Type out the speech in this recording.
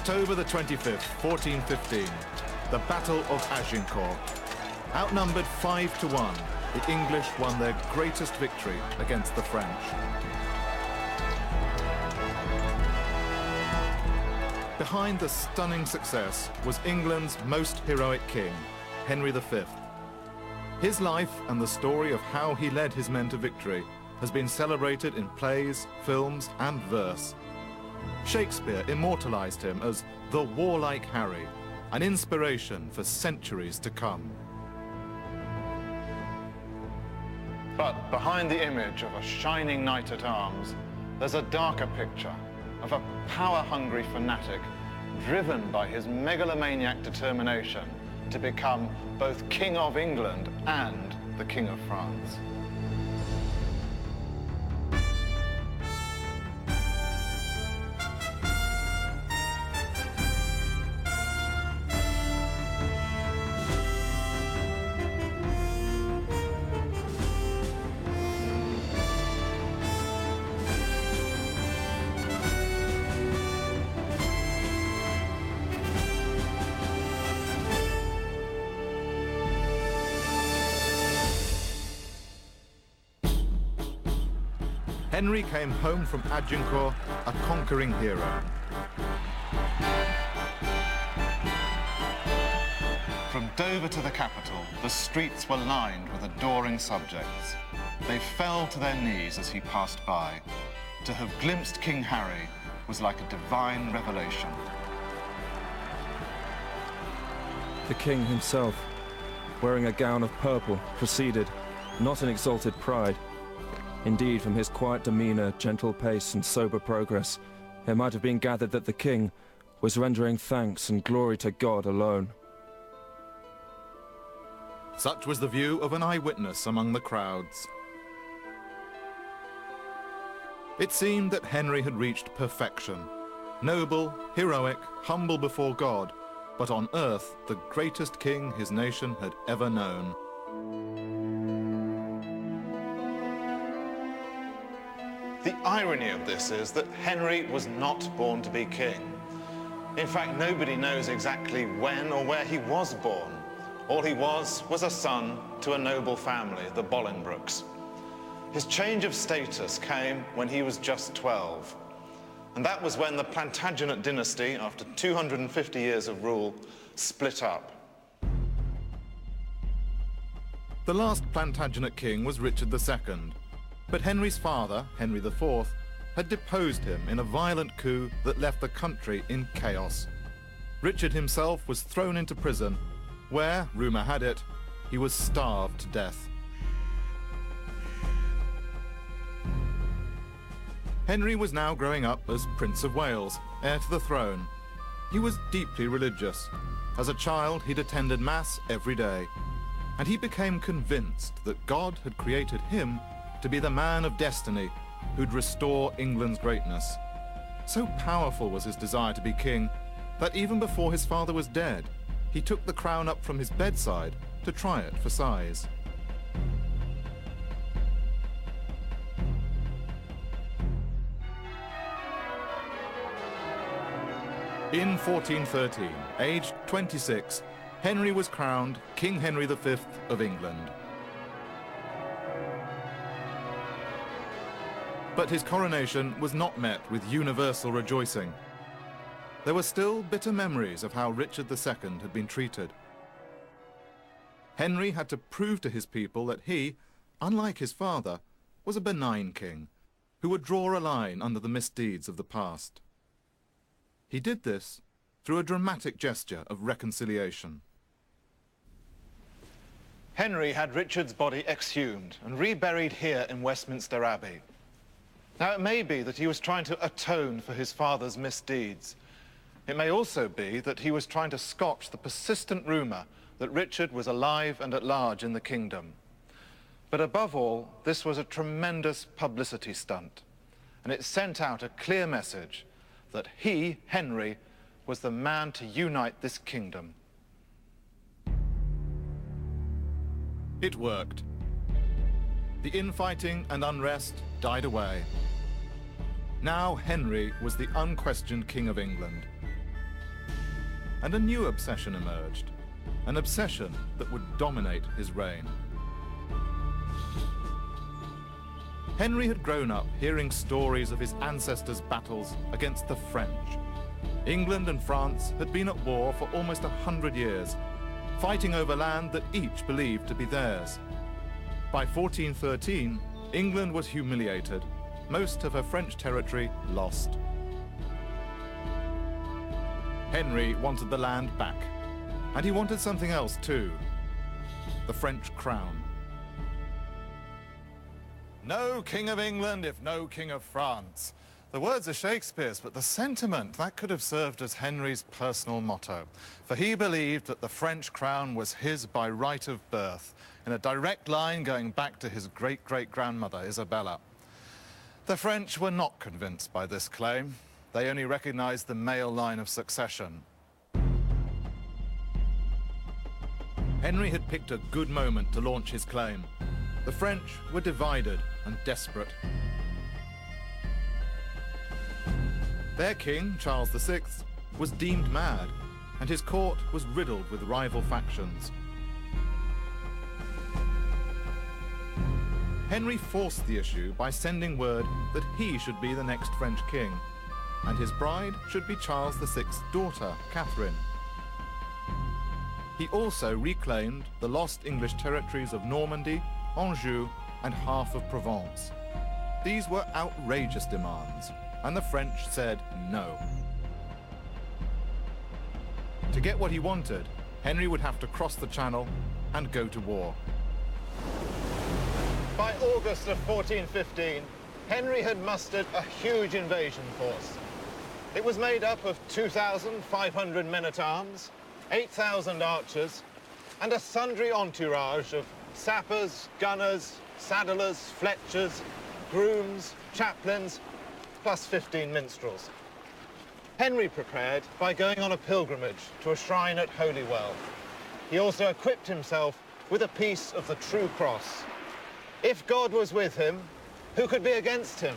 October the 25th, 1415, the Battle of Agincourt. Outnumbered 5-1, the English won their greatest victory against the French. Behind the stunning success was England's most heroic king, Henry V. His life and the story of how he led his men to victory has been celebrated in plays, films, and verse. Shakespeare immortalized him as the warlike Harry, an inspiration for centuries to come. But behind the image of a shining knight-at-arms, there's a darker picture of a power-hungry fanatic driven by his megalomaniac determination to become both King of England and the King of France. Henry came home from Agincourt a conquering hero. From Dover to the capital, the streets were lined with adoring subjects. They fell to their knees as he passed by. To have glimpsed King Harry was like a divine revelation. The king himself, wearing a gown of purple, proceeded, not in exalted pride. Indeed, from his quiet demeanor, gentle pace, and sober progress, it might have been gathered that the king was rendering thanks and glory to God alone. Such was the view of an eyewitness among the crowds. It seemed that Henry had reached perfection. Noble, heroic, humble before God, but on earth the greatest king his nation had ever known. The irony of this is that Henry was not born to be king. In fact, nobody knows exactly when or where he was born. All he was a son to a noble family, the Bolingbroks. His change of status came when he was just 12. And that was when the Plantagenet dynasty, after 250 years of rule, split up. The last Plantagenet king was Richard II. But Henry's father, Henry IV, had deposed him in a violent coup that left the country in chaos. Richard himself was thrown into prison, where, rumor had it, he was starved to death. Henry was now growing up as Prince of Wales, heir to the throne. He was deeply religious. As a child, he'd attended Mass every day, and he became convinced that God had created him to be the man of destiny who'd restore England's greatness. So powerful was his desire to be king that even before his father was dead, he took the crown up from his bedside to try it for size. In 1413, aged 26, Henry was crowned King Henry V of England. But his coronation was not met with universal rejoicing. There were still bitter memories of how Richard II had been treated. Henry had to prove to his people that he, unlike his father, was a benign king who would draw a line under the misdeeds of the past. He did this through a dramatic gesture of reconciliation. Henry had Richard's body exhumed and reburied here in Westminster Abbey. Now, it may be that he was trying to atone for his father's misdeeds. It may also be that he was trying to scotch the persistent rumor that Richard was alive and at large in the kingdom. But above all, this was a tremendous publicity stunt, and it sent out a clear message that he, Henry, was the man to unite this kingdom. It worked. The infighting and unrest died away. Now Henry was the unquestioned King of England. and a new obsession emerged. An obsession that would dominate his reign. Henry had grown up hearing stories of his ancestors' battles against the French. England and France had been at war for almost 100 years, fighting over land that each believed to be theirs. By 1413, England was humiliated, most of her French territory lost. Henry wanted the land back, and he wanted something else too, the French crown. No King of England if no King of France. The words are Shakespeare's, but the sentiment, that could have served as Henry's personal motto. For he believed that the French crown was his by right of birth, in a direct line going back to his great-great-grandmother, Isabella. The French were not convinced by this claim. They only recognized the male line of succession. Henry had picked a good moment to launch his claim. The French were divided and desperate. Their king, Charles VI, was deemed mad, and his court was riddled with rival factions. Henry forced the issue by sending word that he should be the next French king, and his bride should be Charles VI's daughter, Catherine. He also reclaimed the lost English territories of Normandy, Anjou, and half of Provence. These were outrageous demands, and the French said no. To get what he wanted, Henry would have to cross the Channel and go to war. By August of 1415, Henry had mustered a huge invasion force. It was made up of 2,500 men-at-arms, 8,000 archers, and a sundry entourage of sappers, gunners, saddlers, fletchers, grooms, chaplains, plus 15 minstrels. Henry prepared by going on a pilgrimage to a shrine at Holywell. He also equipped himself with a piece of the true cross. If God was with him, who could be against him?